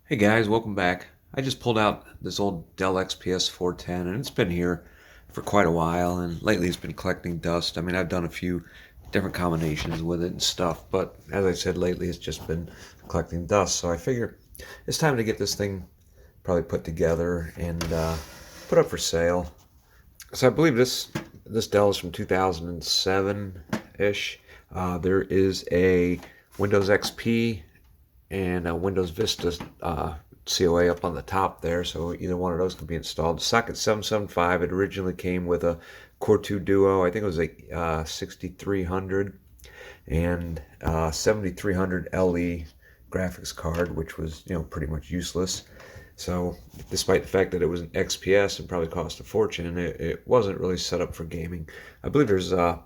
Hey guys, welcome back. I just pulled out this old Dell XPS 410 and it's been here for quite a while, and lately it's been collecting dust. I mean, I've done a few different combinations with it and stuff, but as I said, lately it's just been collecting dust. So I figure it's time to get this thing probably put together and put up for sale. So I believe this Dell is from 2007-ish. There is a Windows XP and a Windows Vista COA up on the top there, so either one of those can be installed. The socket 775, it originally came with a Core 2 Duo, I think it was a 6300 and 7300 LE graphics card, which was pretty much useless. So despite the fact that it was an XPS and probably cost a fortune, it wasn't really set up for gaming. I believe there's 4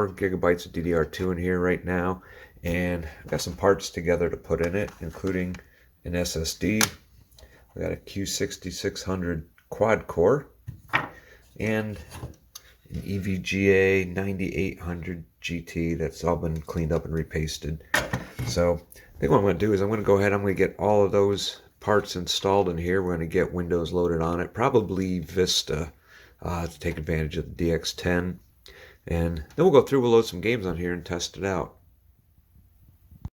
gigabytes of DDR2 in here right now, and I've got some parts together to put in it, including an SSD. I got a Q6600 quad core and an EVGA 9800 GT that's all been cleaned up and repasted. So I think what I'm going to do is I'm going to go ahead, I'm going to get all of those parts installed in here. We're going to get Windows loaded on it, probably Vista, to take advantage of the DX10. And then we'll go through, we'll load some games on here and test it out.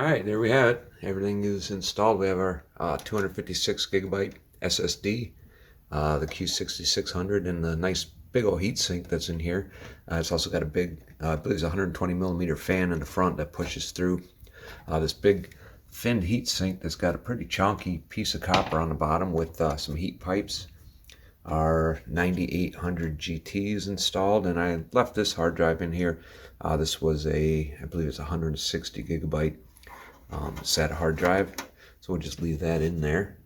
Alright, there we have it. Everything is installed. We have our 256 gigabyte SSD, the Q6600, and the nice big old heatsink that's in here. It's also got a big, I believe it's a 120 millimeter fan in the front that pushes through. This big finned heatsink that's got a pretty chunky piece of copper on the bottom with some heat pipes. Our 9800 GTs installed, and I left this hard drive in here. This was I believe it's 160 gigabyte SATA hard drive, so we'll just leave that in there.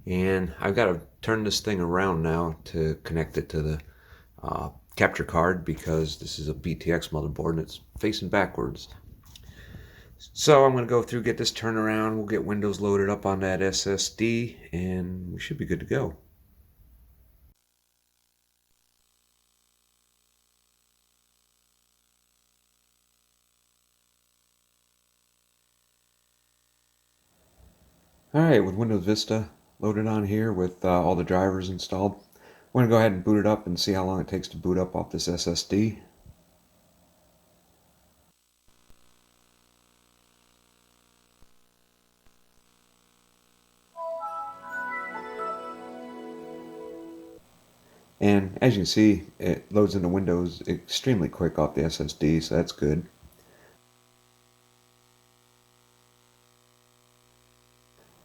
And I've got to turn this thing around now to connect it to the capture card, because this is a BTX motherboard and it's facing backwards. So I'm going to go through, get this turned around, we'll get Windows loaded up on that SSD, and we should be good to go. Alright, with Windows Vista loaded on here with all the drivers installed, we're going to go ahead and boot it up and see how long it takes to boot up off this SSD. And as you can see, it loads into Windows extremely quick off the SSD, so that's good.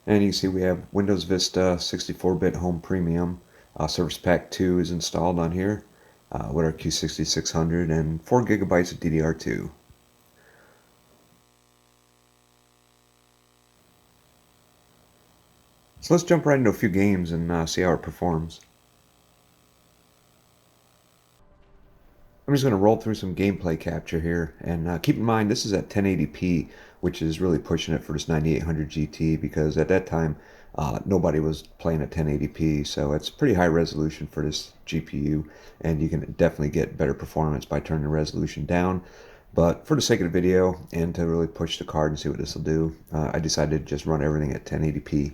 And you can see we have Windows Vista 64-bit Home Premium. Service Pack 2 is installed on here with our Q6600 and 4 gigabytes of DDR2. So let's jump right into a few games and see how it performs. I'm just going to roll through some gameplay capture here, and keep in mind this is at 1080p, which is really pushing it for this 9800 GT, because at that time nobody was playing at 1080p, so it's pretty high resolution for this GPU, and you can definitely get better performance by turning the resolution down. But for the sake of the video and to really push the card and see what this will do, I decided to just run everything at 1080p.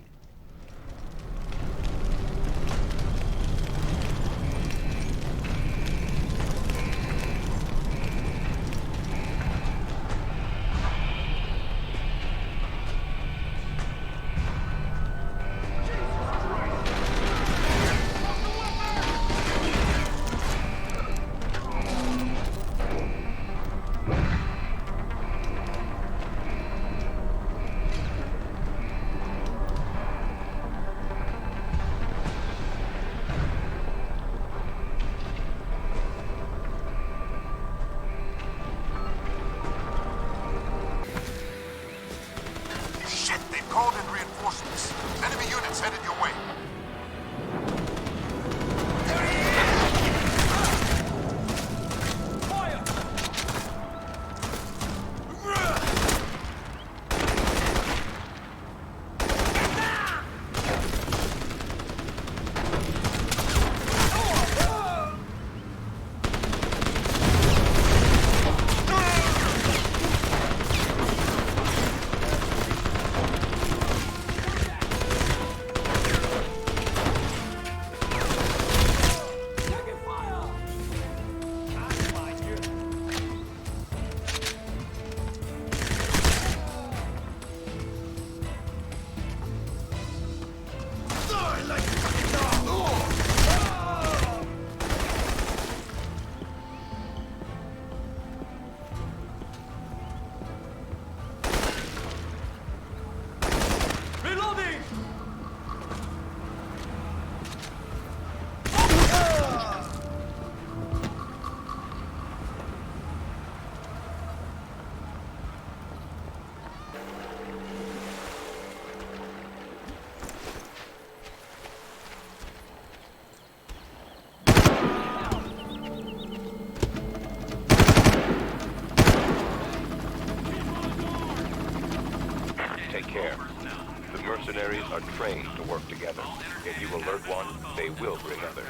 trained to work together. If you alert one, they will bring others.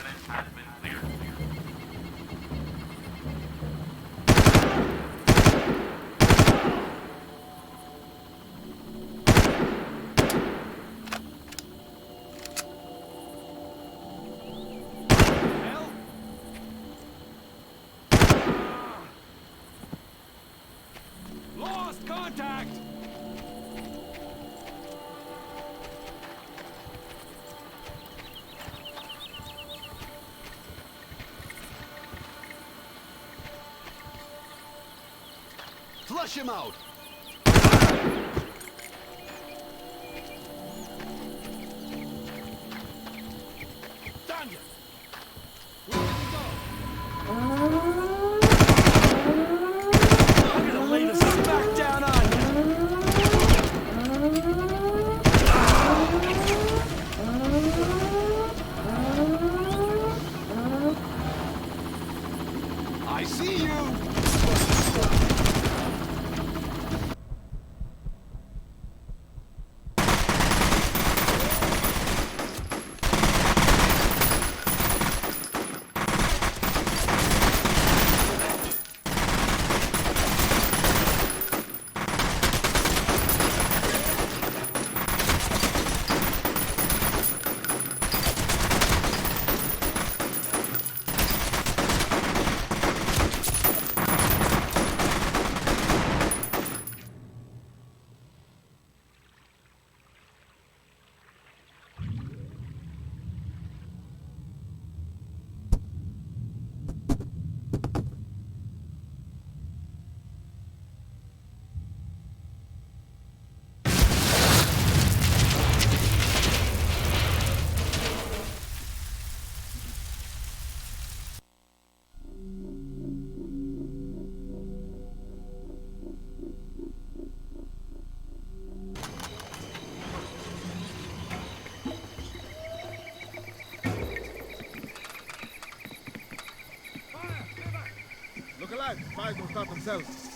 Lost contact! Flush him out! Daniel! Where did he go? I'm gonna lay this smack down on you! I see you! Look alive, fires don't start themselves.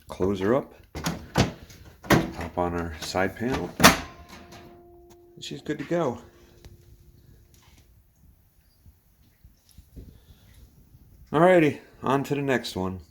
Close her up, pop on our side panel, and she's good to go. Alrighty, on to the next one.